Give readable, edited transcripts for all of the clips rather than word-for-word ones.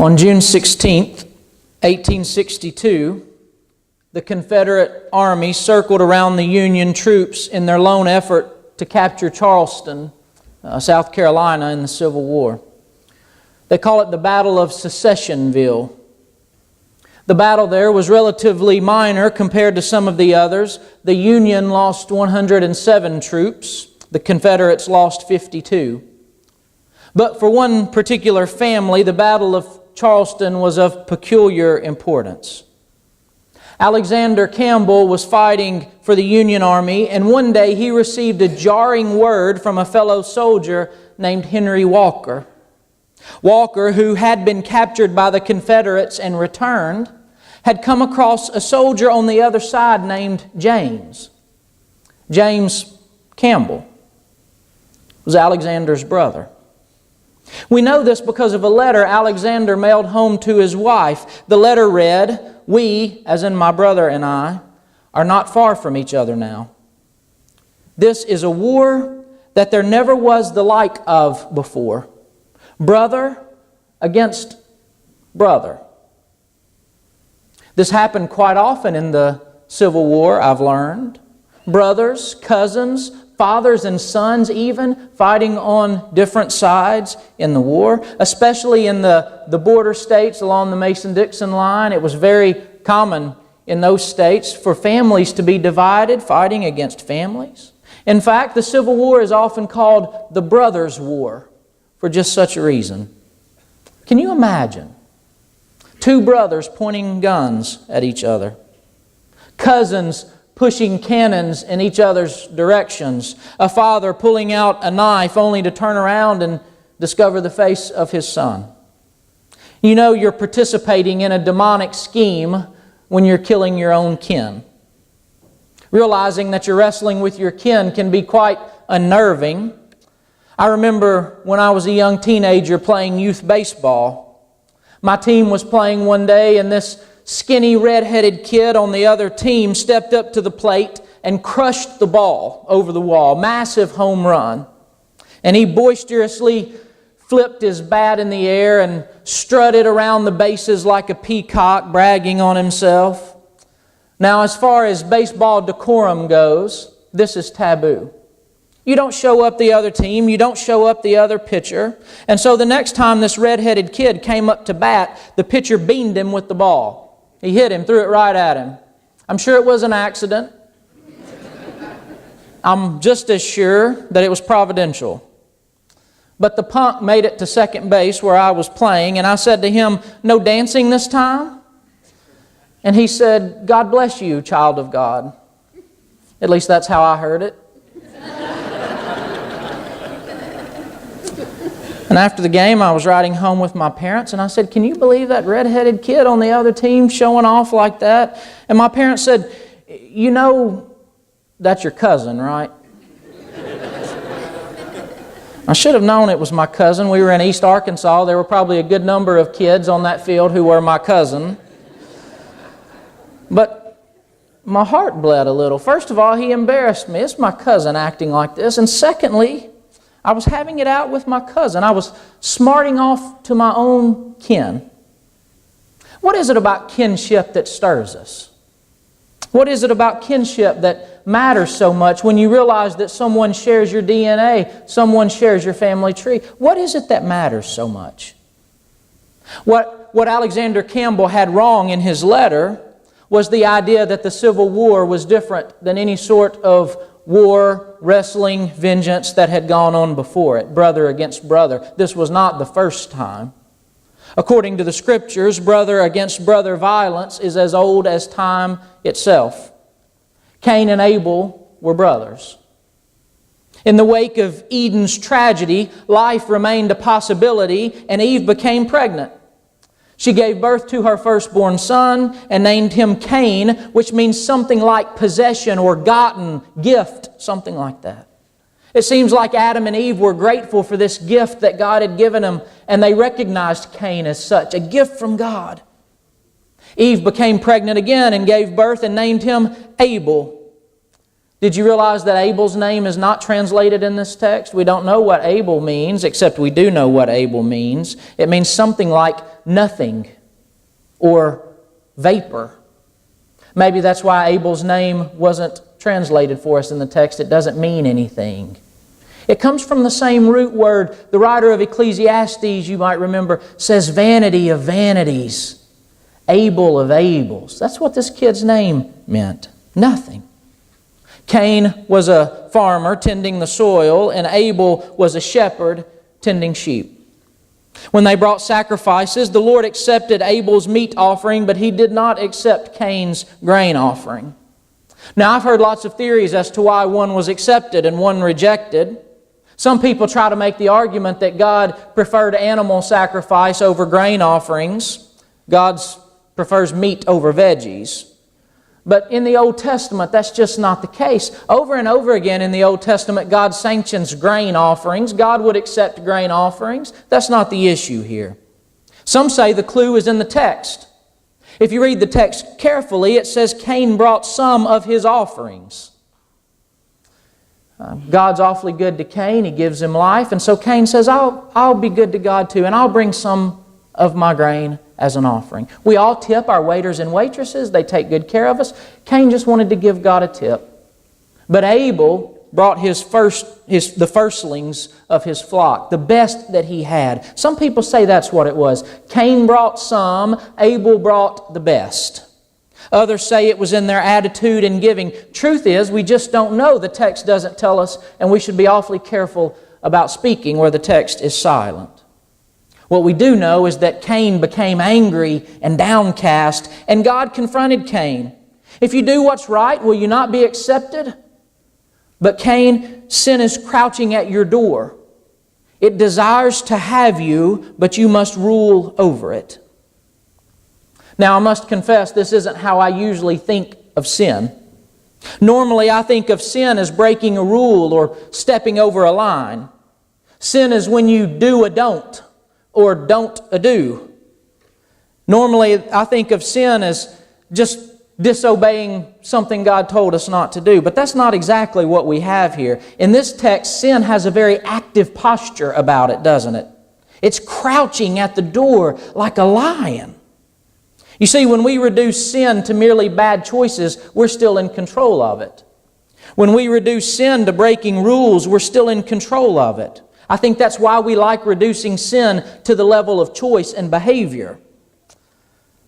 On June 16th, 1862, the Confederate Army circled around the Union troops in their lone effort to capture Charleston, South Carolina, in the Civil War. They call it the Battle of Secessionville. The battle there was relatively minor compared to some of the others. The Union lost 107 troops. The Confederates lost 52. But for one particular family, the Battle of Charleston was of peculiar importance. Alexander Campbell was fighting for the Union Army, and one day he received a jarring word from a fellow soldier named Henry Walker. Walker, who had been captured by the Confederates and returned, had come across a soldier on the other side named James. James Campbell was Alexander's brother. We know this because of a letter Alexander mailed home to his wife. The letter read, "We, as in my brother and I, are not far from each other now. This is a war that there never was the like of before. Brother against brother." This happened quite often in the Civil War, I've learned. Brothers, cousins, fathers and sons even fighting on different sides in the war, especially in the border states along the Mason-Dixon line. It was very common in those states for families to be divided, fighting against families. In fact, the Civil War is often called the Brothers' War for just such a reason. Can you imagine two brothers pointing guns at each other? Cousins pushing cannons in each other's directions. A father pulling out a knife only to turn around and discover the face of his son. You know you're participating in a demonic scheme when you're killing your own kin. Realizing that you're wrestling with your kin can be quite unnerving. I remember when I was a young teenager playing youth baseball. My team was playing one day, and this skinny red-headed kid on the other team stepped up to the plate and crushed the ball over the wall. Massive home run. And he boisterously flipped his bat in the air and strutted around the bases like a peacock, bragging on himself. Now, as far as baseball decorum goes, this is taboo. You don't show up the other team. You don't show up the other pitcher. And so the next time this red-headed kid came up to bat, the pitcher beamed him with the ball. He hit him, threw it right at him. I'm sure it was an accident. I'm just as sure that it was providential. But the punk made it to second base where I was playing, and I said to him, "No dancing this time?" And he said, "God bless you, child of God." At least that's how I heard it. And after the game, I was riding home with my parents, and I said, "Can you believe that red-headed kid on the other team showing off like that?" And my parents said, "You know, that's your cousin, right?" I should have known it was my cousin. We were in East Arkansas. There were probably a good number of kids on that field who were my cousin. But my heart bled a little. First of all, he embarrassed me. It's my cousin acting like this. And secondly, I was having it out with my cousin. I was smarting off to my own kin. What is it about kinship that stirs us? What is it about kinship that matters so much when you realize that someone shares your DNA, someone shares your family tree? What is it that matters so much? What Alexander Campbell had wrong in his letter was the idea that the Civil War was different than any sort of war, wrestling, vengeance that had gone on before it, brother against brother. This was not the first time. According to the Scriptures, brother against brother violence is as old as time itself. Cain and Abel were brothers. In the wake of Eden's tragedy, life remained a possibility, and Eve became pregnant. She gave birth to her firstborn son and named him Cain, which means something like possession or gotten, gift, something like that. It seems like Adam and Eve were grateful for this gift that God had given them, and they recognized Cain as such, a gift from God. Eve became pregnant again and gave birth and named him Abel. Did you realize that Abel's name is not translated in this text? We don't know what Abel means, except we do know what Abel means. It means something like nothing or vapor. Maybe that's why Abel's name wasn't translated for us in the text. It doesn't mean anything. It comes from the same root word. The writer of Ecclesiastes, you might remember, says vanity of vanities, Abel of Abels. That's what this kid's name meant. Nothing. Cain was a farmer tending the soil, and Abel was a shepherd tending sheep. When they brought sacrifices, the Lord accepted Abel's meat offering, but He did not accept Cain's grain offering. Now, I've heard lots of theories as to why one was accepted and one rejected. Some people try to make the argument that God preferred animal sacrifice over grain offerings. God prefers meat over veggies. But in the Old Testament, that's just not the case. Over and over again in the Old Testament, God sanctions grain offerings. God would accept grain offerings. That's not the issue here. Some say the clue is in the text. If you read the text carefully, it says Cain brought some of his offerings. God's awfully good to Cain. He gives him life. And so Cain says, I'll be good to God too, and I'll bring some of my grain as an offering. We all tip our waiters and waitresses. They take good care of us. Cain just wanted to give God a tip. But Abel brought the firstlings of his flock, the best that he had. Some people say that's what it was. Cain brought some, Abel brought the best. Others say it was in their attitude in giving. Truth is, we just don't know. The text doesn't tell us, and we should be awfully careful about speaking where the text is silent. What we do know is that Cain became angry and downcast, and God confronted Cain. If you do what's right, will you not be accepted? But Cain, sin is crouching at your door. It desires to have you, but you must rule over it. Now, I must confess, this isn't how I usually think of sin. Normally, I think of sin as breaking a rule or stepping over a line. Sin is when you do a don't, or don't a do. Normally, I think of sin as just disobeying something God told us not to do. But that's not exactly what we have here. In this text, sin has a very active posture about it, doesn't it? It's crouching at the door like a lion. You see, when we reduce sin to merely bad choices, we're still in control of it. When we reduce sin to breaking rules, we're still in control of it. I think that's why we like reducing sin to the level of choice and behavior.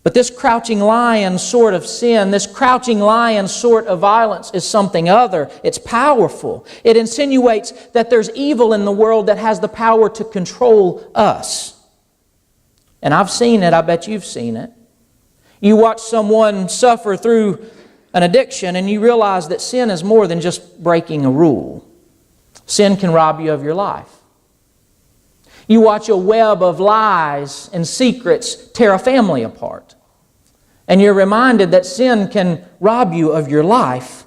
But this crouching lion sort of sin, this crouching lion sort of violence is something other. It's powerful. It insinuates that there's evil in the world that has the power to control us. And I've seen it. I bet you've seen it. You watch someone suffer through an addiction and you realize that sin is more than just breaking a rule. Sin can rob you of your life. You watch a web of lies and secrets tear a family apart. And you're reminded that sin can rob you of your life.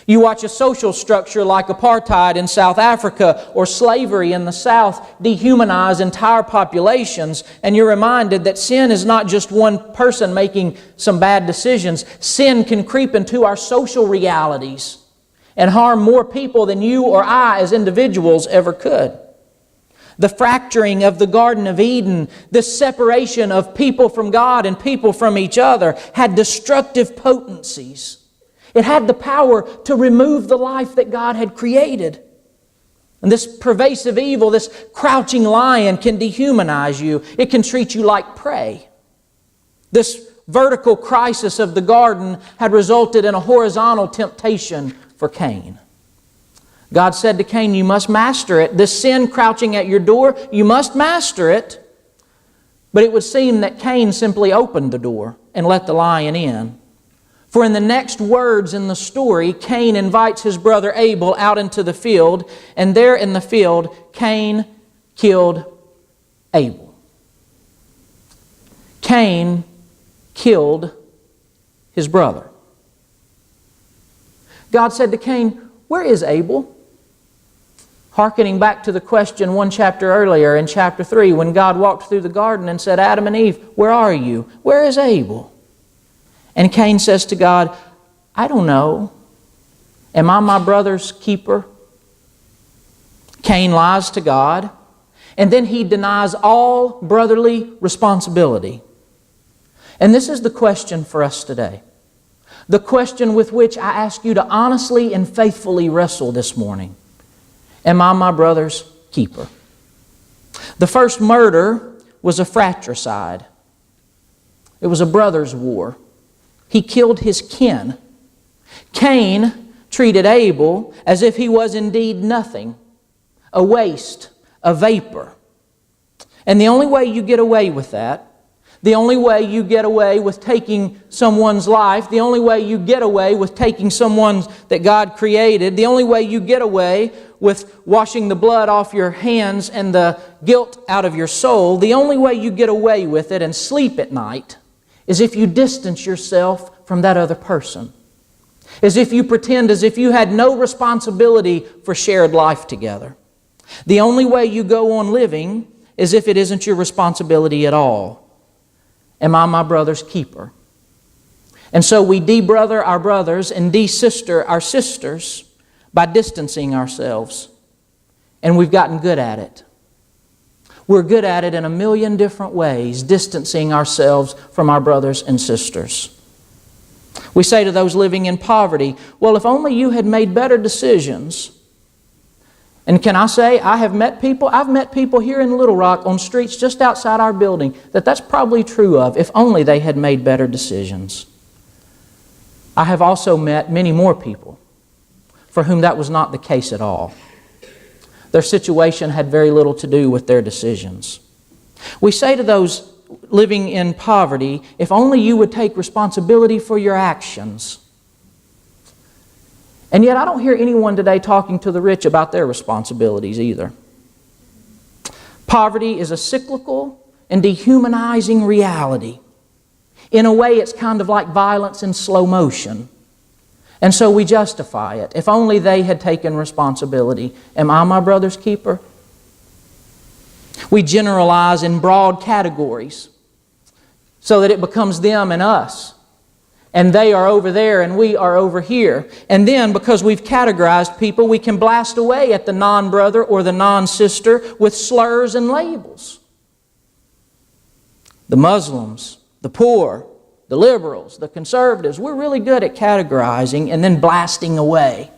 You watch a social structure like apartheid in South Africa or slavery in the South dehumanize entire populations, and you're reminded that sin is not just one person making some bad decisions. Sin can creep into our social realities and harm more people than you or I as individuals ever could. The fracturing of the Garden of Eden, the separation of people from God and people from each other, had destructive potencies. It had the power to remove the life that God had created. And this pervasive evil, this crouching lion, can dehumanize you. It can treat you like prey. This vertical crisis of the garden had resulted in a horizontal temptation for Cain. God said to Cain, you must master it. This sin crouching at your door, you must master it. But it would seem that Cain simply opened the door and let the lion in. For in the next words in the story, Cain invites his brother Abel out into the field, and there in the field, Cain killed Abel. Cain killed his brother. God said to Cain, where is Abel? Hearkening back to the question one chapter earlier in chapter 3 when God walked through the garden and said, Adam and Eve, where are you? Where is Abel? And Cain says to God, I don't know. Am I my brother's keeper? Cain lies to God, and then he denies all brotherly responsibility. And this is the question for us today. The question with which I ask you to honestly and faithfully wrestle this morning. Am I my brother's keeper? The first murder was a fratricide. It was a brother's war. He killed his kin. Cain treated Abel as if he was indeed nothing, a waste, a vapor. And the only way you get away with that, the only way you get away with taking someone's life, the only way you get away with taking someone that God created, the only way you get away with washing the blood off your hands and the guilt out of your soul, the only way you get away with it and sleep at night is if you distance yourself from that other person. As if you pretend as if you had no responsibility for shared life together. The only way you go on living is if it isn't your responsibility at all. Am I my brother's keeper? And so we de-brother our brothers and de-sister our sisters by distancing ourselves. And we've gotten good at it. We're good at it in a million different ways, distancing ourselves from our brothers and sisters. We say to those living in poverty, well, if only you had made better decisions. And can I say, I've met people here in Little Rock on streets just outside our building that's probably true of, if only they had made better decisions. I have also met many more people for whom that was not the case at all. Their situation had very little to do with their decisions. We say to those living in poverty, if only you would take responsibility for your actions. And yet I don't hear anyone today talking to the rich about their responsibilities either. Poverty is a cyclical and dehumanizing reality. In a way, it's kind of like violence in slow motion. And so we justify it. If only they had taken responsibility. Am I my brother's keeper? We generalize in broad categories so that it becomes them and us. And they are over there and we are over here. And then because we've categorized people, we can blast away at the non-brother or the non-sister with slurs and labels. The Muslims, the poor, the liberals, the conservatives, we're really good at categorizing and then blasting away.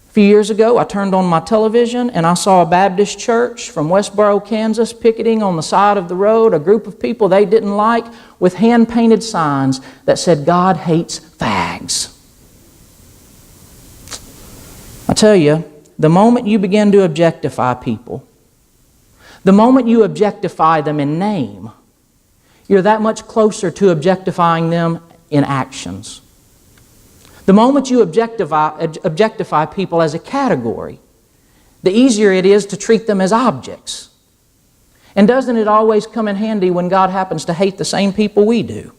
A few years ago, I turned on my television and I saw a Baptist church from Westboro, Kansas, picketing on the side of the road, a group of people they didn't like, with hand-painted signs that said, God hates fags. I tell you, the moment you begin to objectify people, the moment you objectify them in name, you're that much closer to objectifying them in actions. The moment you objectify people as a category, the easier it is to treat them as objects. And doesn't it always come in handy when God happens to hate the same people we do?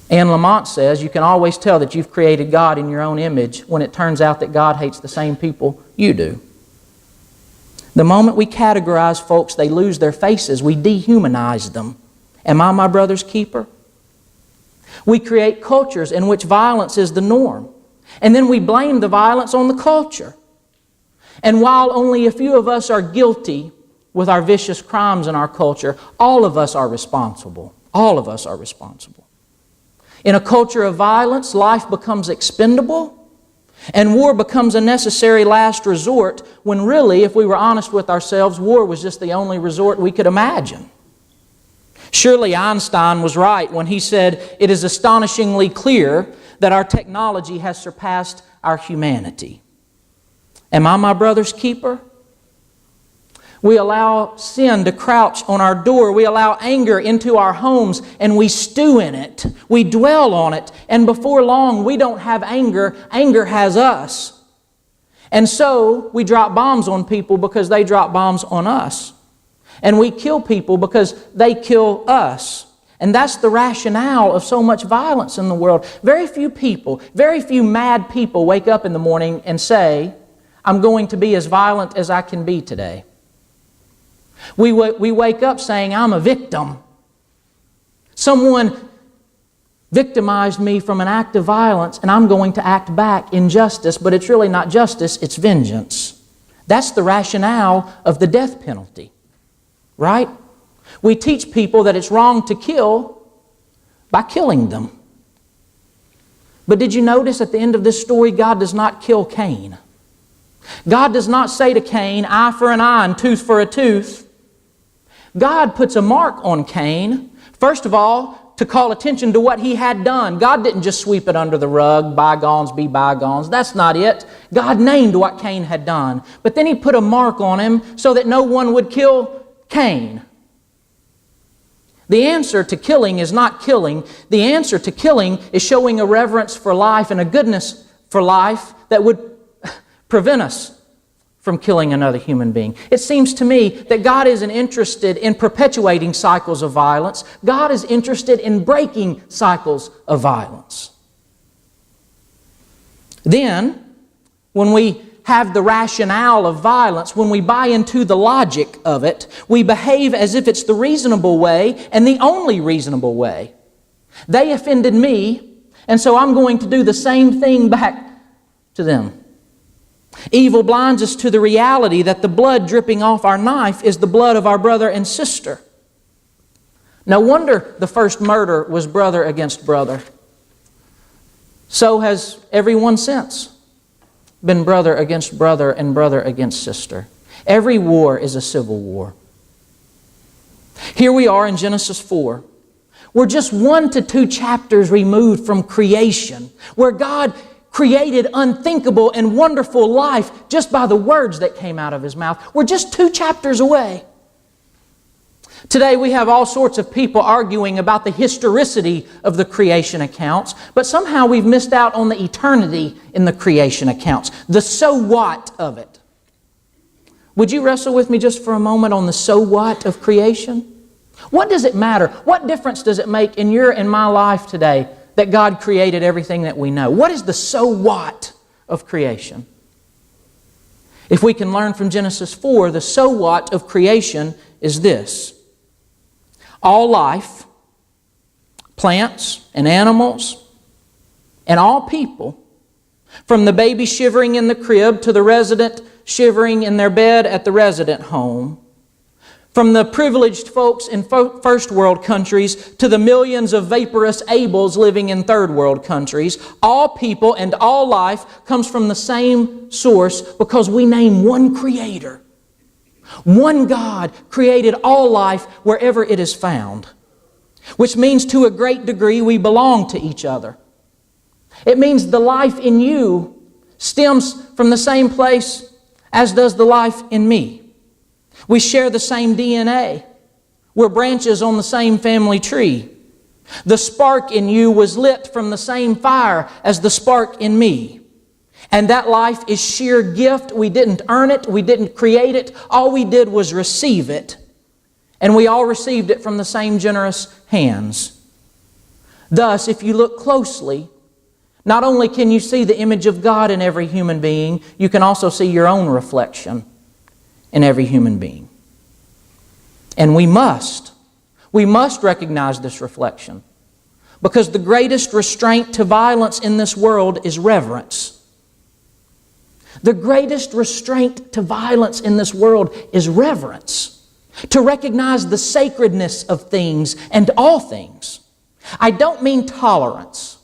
Anne Lamott says you can always tell that you've created God in your own image when it turns out that God hates the same people you do. The moment we categorize folks, they lose their faces. We dehumanize them. Am I my brother's keeper? We create cultures in which violence is the norm. And then we blame the violence on the culture. And while only a few of us are guilty with our vicious crimes in our culture, all of us are responsible. All of us are responsible. In a culture of violence, life becomes expendable. And war becomes a necessary last resort when really, if we were honest with ourselves, war was just the only resort we could imagine. Surely Einstein was right when he said, it is astonishingly clear that our technology has surpassed our humanity. Am I my brother's keeper? We allow sin to crouch on our door. We allow anger into our homes and we stew in it. We dwell on it. And before long, we don't have anger. Anger has us. And so we drop bombs on people because they drop bombs on us. And we kill people because they kill us. And that's the rationale of so much violence in the world. Very few people, very few mad people wake up in the morning and say, I'm going to be as violent as I can be today. We wake up saying, I'm a victim. Someone victimized me from an act of violence, and I'm going to act back in justice, but it's really not justice, it's vengeance. That's the rationale of the death penalty, right? We teach people that it's wrong to kill by killing them. But did you notice at the end of this story, God does not kill Cain. God does not say to Cain, eye for an eye and tooth for a tooth. God puts a mark on Cain, first of all, to call attention to what he had done. God didn't just sweep it under the rug, bygones be bygones. That's not it. God named what Cain had done. But then He put a mark on him so that no one would kill Cain. The answer to killing is not killing. The answer to killing is showing a reverence for life and a goodness for life that would prevent us from killing another human being. It seems to me that God isn't interested in perpetuating cycles of violence. God is interested in breaking cycles of violence. Then, when we have the rationale of violence, when we buy into the logic of it, we behave as if it's the reasonable way and the only reasonable way. They offended me, and so I'm going to do the same thing back to them. Evil blinds us to the reality that the blood dripping off our knife is the blood of our brother and sister. No wonder the first murder was brother against brother. So has everyone since been brother against brother and brother against sister. Every war is a civil war. Here we are in Genesis 4. We're just 1 to 2 chapters removed from creation, where God created unthinkable and wonderful life just by the words that came out of His mouth. We're just 2 chapters away. Today we have all sorts of people arguing about the historicity of the creation accounts, but somehow we've missed out on the eternity in the creation accounts, the so what of it. Would you wrestle with me just for a moment on the so what of creation? What does it matter? What difference does it make in your and my life today that God created everything that we know? What is the so what of creation? If we can learn from Genesis 4, the so what of creation is this. All life, plants and animals, and all people, from the baby shivering in the crib to the resident shivering in their bed at the resident home, from the privileged folks in first world countries to the millions of vaporous Abels living in third world countries, all people and all life comes from the same source because we name one Creator. One God created all life wherever it is found, which means to a great degree we belong to each other. It means the life in you stems from the same place as does the life in me. We share the same DNA. We're branches on the same family tree. The spark in you was lit from the same fire as the spark in me. And that life is sheer gift. We didn't earn it. We didn't create it. All we did was receive it. And we all received it from the same generous hands. Thus, if you look closely, not only can you see the image of God in every human being, you can also see your own reflection in every human being. And we must recognize this reflection, because the greatest restraint to violence in this world is reverence. The greatest restraint to violence in this world is reverence. To recognize the sacredness of things and all things. I don't mean tolerance.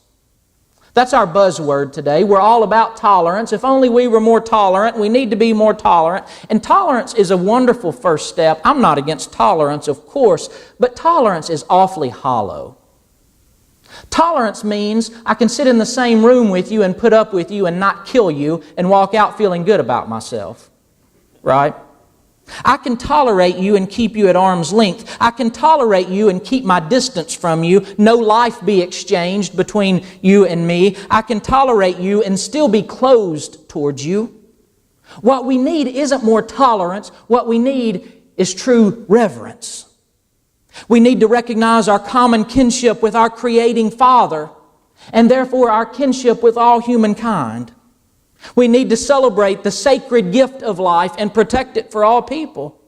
That's our buzzword today. We're all about tolerance. If only we were more tolerant. We need to be more tolerant. And tolerance is a wonderful first step. I'm not against tolerance, of course, but tolerance is awfully hollow. Tolerance means I can sit in the same room with you and put up with you and not kill you and walk out feeling good about myself. Right? I can tolerate you and keep you at arm's length. I can tolerate you and keep my distance from you. No life be exchanged between you and me. I can tolerate you and still be closed towards you. What we need isn't more tolerance. What we need is true reverence. We need to recognize our common kinship with our creating Father, and therefore our kinship with all humankind. We need to celebrate the sacred gift of life and protect it for all people.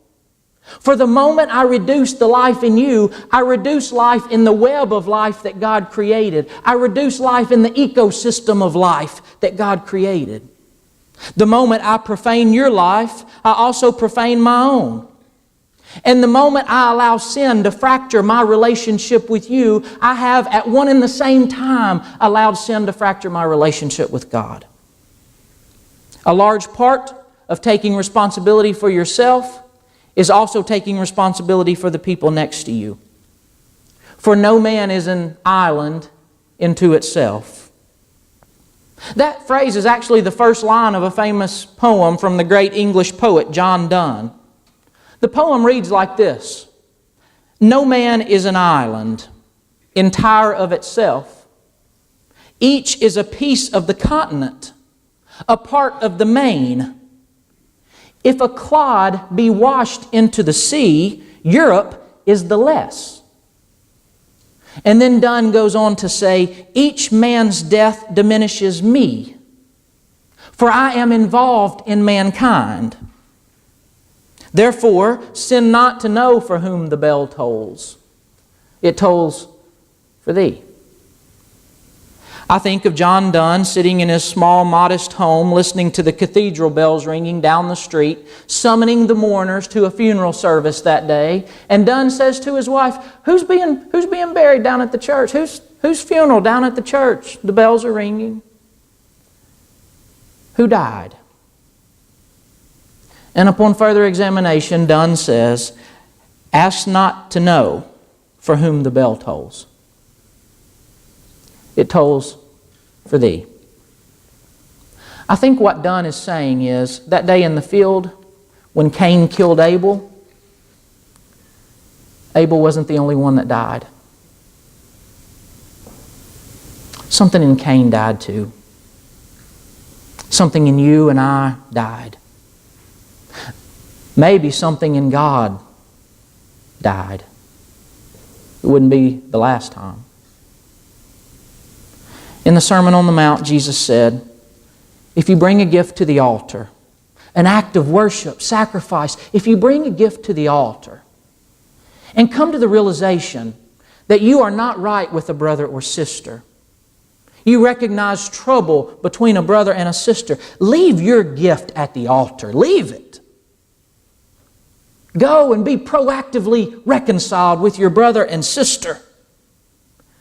For the moment I reduce the life in you, I reduce life in the web of life that God created. I reduce life in the ecosystem of life that God created. The moment I profane your life, I also profane my own. And the moment I allow sin to fracture my relationship with you, I have at one and the same time allowed sin to fracture my relationship with God. A large part of taking responsibility for yourself is also taking responsibility for the people next to you. For no man is an island unto itself. That phrase is actually the first line of a famous poem from the great English poet John Donne. The poem reads like this: "No man is an island, entire of itself. Each is a piece of the continent, a part of the main. If a clod be washed into the sea, Europe is the less." And then Donne goes on to say, "Each man's death diminishes me, for I am involved in mankind. Therefore, sin not to know for whom the bell tolls. It tolls for thee." I think of John Donne sitting in his small, modest home, listening to the cathedral bells ringing down the street, summoning the mourners to a funeral service that day. And Donne says to his wife, who's being buried down at the church? Whose funeral down at the church? The bells are ringing. Who died? And upon further examination, Donne says, "Ask not to know for whom the bell tolls. It tolls for thee." I think what Donne is saying is, that day in the field, when Cain killed Abel, Abel wasn't the only one that died. Something in Cain died too. Something in you and I died. Maybe something in God died. It wouldn't be the last time. In the Sermon on the Mount, Jesus said, if you bring a gift to the altar, an act of worship, sacrifice, if you bring a gift to the altar and come to the realization that you are not right with a brother or sister, you recognize trouble between a brother and a sister, leave your gift at the altar. Leave it. Go and be proactively reconciled with your brother and sister.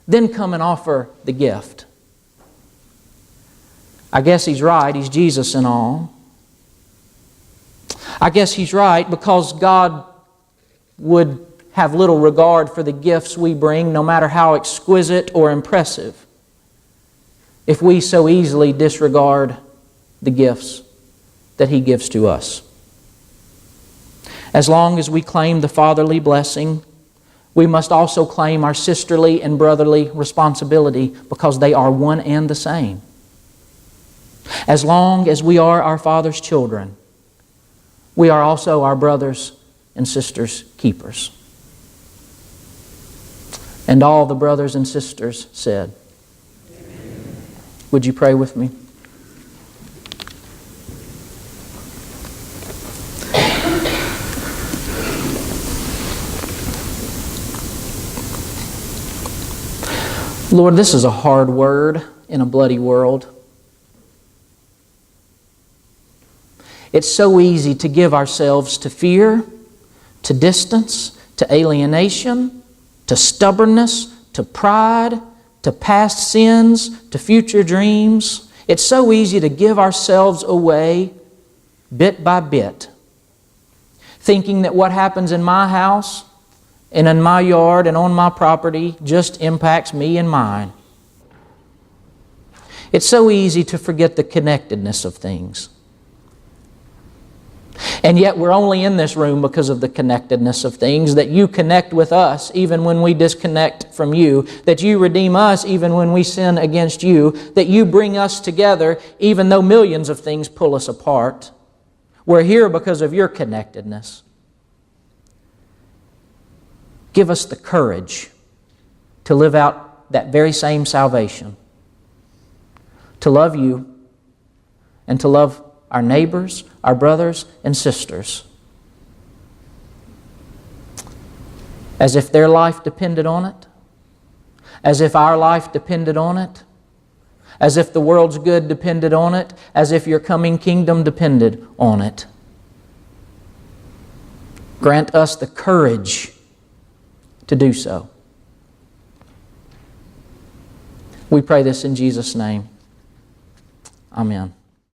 Then come and offer the gift. I guess he's right. He's Jesus and all. I guess he's right because God would have little regard for the gifts we bring, no matter how exquisite or impressive, if we so easily disregard the gifts that He gives to us. As long as we claim the fatherly blessing, we must also claim our sisterly and brotherly responsibility, because they are one and the same. As long as we are our Father's children, we are also our brothers and sisters' keepers. And all the brothers and sisters said, Amen. Would you pray with me? Lord, this is a hard word in a bloody world. It's so easy to give ourselves to fear, to distance, to alienation, to stubbornness, to pride, to past sins, to future dreams. It's so easy to give ourselves away bit by bit, thinking that what happens in my house and in my yard and on my property just impacts me and mine. It's so easy to forget the connectedness of things. And yet we're only in this room because of the connectedness of things, that you connect with us even when we disconnect from you, that you redeem us even when we sin against you, that you bring us together even though millions of things pull us apart. We're here because of your connectedness. Give us the courage to live out that very same salvation, to love you and to love our neighbors, our brothers and sisters. as if their life depended on it, as if our life depended on it, as if the world's good depended on it, as if your coming kingdom depended on it. Grant us the courage to do so. We pray this in Jesus' name. Amen.